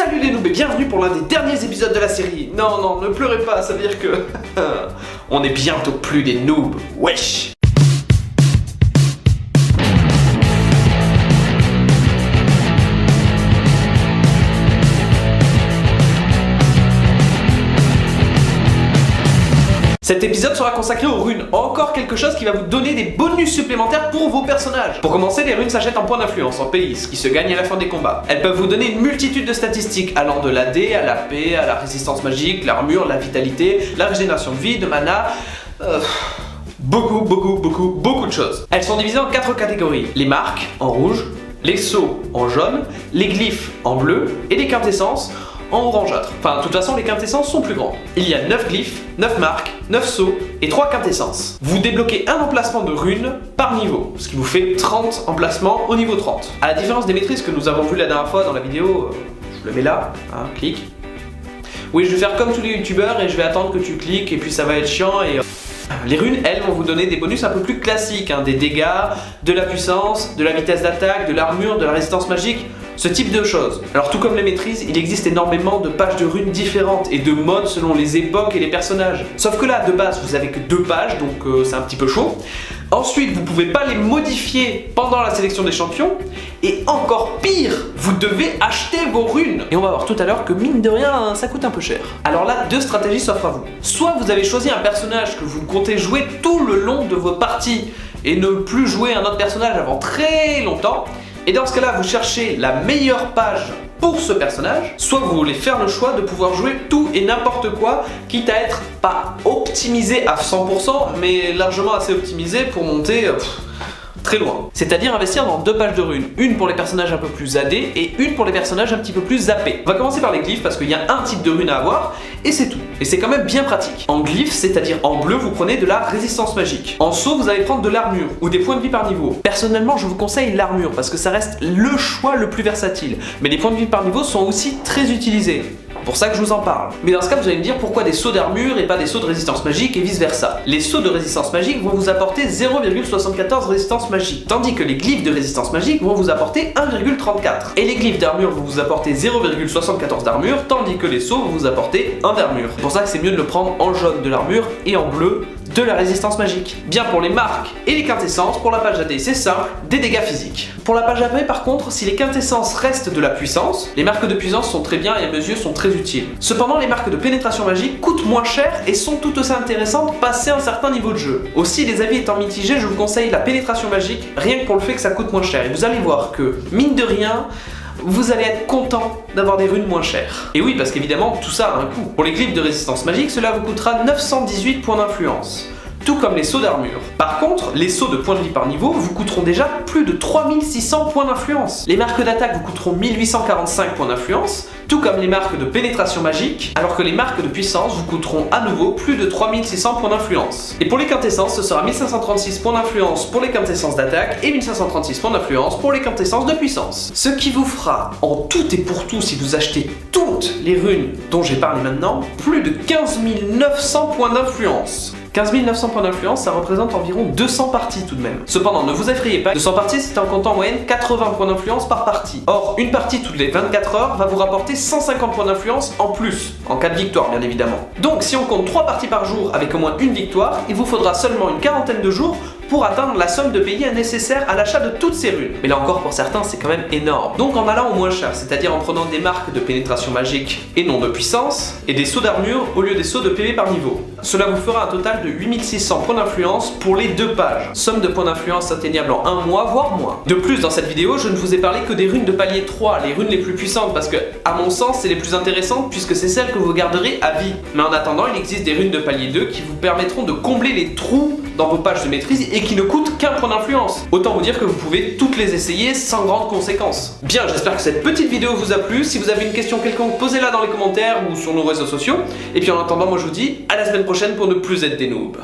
Salut les noobs et bienvenue pour l'un des derniers épisodes de la série. Non, ne pleurez pas, ça veut dire que... on est bientôt plus des noobs, wesh. Cet épisode sera consacré aux runes, encore quelque chose qui va vous donner des bonus supplémentaires pour vos personnages. Pour commencer, les runes s'achètent en points d'influence, en pays, ce qui se gagne à la fin des combats. Elles peuvent vous donner une multitude de statistiques, allant de l'AD à la paix, à la résistance magique, l'armure, la vitalité, la régénération de vie, de mana... beaucoup de choses. Elles sont divisées en 4 catégories. Les marques, en rouge, les sceaux, en jaune, les glyphes, en bleu, et les quintessences, en orangeâtre. Enfin, de toute façon, les quintessences sont plus grands. Il y a 9 glyphes, 9 marques, 9 sceaux et 3 quintessences. Vous débloquez un emplacement de runes par niveau, ce qui vous fait 30 emplacements au niveau 30. À la différence des maîtrises que nous avons vues la dernière fois dans la vidéo, je le mets là, hein, clique. Oui, je vais faire comme tous les youtubeurs et je vais attendre que tu cliques et puis ça va être chiant et... Les runes, elles, vont vous donner des bonus un peu plus classiques, hein, des dégâts, de la puissance, de la vitesse d'attaque, de l'armure, de la résistance magique, ce type de choses. Alors tout comme les maîtrises, il existe énormément de pages de runes différentes et de modes selon les époques et les personnages. Sauf que là, de base, vous avez que 2 pages, donc c'est un petit peu chaud. Ensuite, vous pouvez pas les modifier pendant la sélection des champions. Et encore pire, vous devez acheter vos runes. Et on va voir tout à l'heure que mine de rien, ça coûte un peu cher. Alors là, 2 stratégies s'offrent à vous. Soit vous avez choisi un personnage que vous comptez jouer tout le long de vos parties et ne plus jouer un autre personnage avant très longtemps. Et dans ce cas-là, vous cherchez la meilleure page pour ce personnage, soit vous voulez faire le choix de pouvoir jouer tout et n'importe quoi, quitte à être pas optimisé à 100%, mais largement assez optimisé pour monter très loin. C'est-à-dire investir dans 2 pages de runes, une pour les personnages un peu plus AD et une pour les personnages un petit peu plus AP. On va commencer par les glyphes parce qu'il y a un type de rune à avoir et c'est tout. Et c'est quand même bien pratique. En glyphes, c'est-à-dire en bleu, vous prenez de la résistance magique. En sceau, vous allez prendre de l'armure ou des points de vie par niveau. Personnellement, je vous conseille l'armure parce que ça reste le choix le plus versatile. Mais les points de vie par niveau sont aussi très utilisés. Pour ça que je vous en parle. Mais dans ce cas, vous allez me dire pourquoi des sceaux d'armure et pas des sceaux de résistance magique et vice versa. Les sceaux de résistance magique vont vous apporter 0,74 résistance magique, tandis que les glyphes de résistance magique vont vous apporter 1,34. Et les glyphes d'armure vont vous apporter 0,74 d'armure, tandis que les sceaux vont vous apporter 1 d'armure. C'est pour ça que c'est mieux de le prendre en jaune de l'armure et en bleu de la résistance magique. Bien pour les marques et les quintessences, pour la page AD c'est simple, des dégâts physiques. Pour la page AP par contre, si les quintessences restent de la puissance, les marques de puissance sont très bien et à mes yeux sont très utiles. Cependant les marques de pénétration magique coûtent moins cher et sont tout aussi intéressantes passé un certain niveau de jeu. Aussi les avis étant mitigés, je vous conseille la pénétration magique, rien que pour le fait que ça coûte moins cher. Et vous allez voir que, mine de rien, vous allez être content d'avoir des runes moins chères. Et oui, parce qu'évidemment, tout ça a un coût. Pour les glyphes de résistance magique, cela vous coûtera 918 points d'influence. Tout comme les sceaux d'armure. Par contre, les sceaux de points de vie par niveau vous coûteront déjà plus de 3600 points d'influence. Les marques d'attaque vous coûteront 1845 points d'influence, tout comme les marques de pénétration magique, alors que les marques de puissance vous coûteront à nouveau plus de 3600 points d'influence. Et pour les quintessences, ce sera 1536 points d'influence pour les quintessences d'attaque et 1536 points d'influence pour les quintessences de puissance. Ce qui vous fera, en tout et pour tout, si vous achetez toutes les runes dont j'ai parlé maintenant, plus de 15 900 points d'influence. 15 900 points d'influence, ça représente environ 200 parties tout de même. Cependant, ne vous effrayez pas, 200 parties c'est en comptant en moyenne 80 points d'influence par partie. Or, une partie toutes les 24 heures va vous rapporter 150 points d'influence en plus, en cas de victoire bien évidemment. Donc si on compte 3 parties par jour avec au moins une victoire, il vous faudra seulement une quarantaine de jours pour atteindre la somme de pays nécessaire à l'achat de toutes ces runes. Mais là encore pour certains c'est quand même énorme. Donc en allant au moins cher, c'est-à-dire en prenant des marques de pénétration magique et non de puissance, et des sceaux d'armure au lieu des sceaux de PV par niveau. Cela vous fera un total de 8600 points d'influence pour les 2 pages. Somme de points d'influence atteignable en 1 mois, voire moins. De plus, dans cette vidéo, je ne vous ai parlé que des runes de palier 3, les runes les plus puissantes, parce que, à mon sens, c'est les plus intéressantes puisque c'est celles que vous garderez à vie. Mais en attendant, il existe des runes de palier 2 qui vous permettront de combler les trous dans vos pages de maîtrise et qui ne coûtent qu'un point d'influence. Autant vous dire que vous pouvez toutes les essayer sans grande conséquence. Bien, j'espère que cette petite vidéo vous a plu. Si vous avez une question quelconque, posez-la dans les commentaires ou sur nos réseaux sociaux. Et puis en attendant, moi je vous dis à la semaine prochaine pour ne plus être des noobs.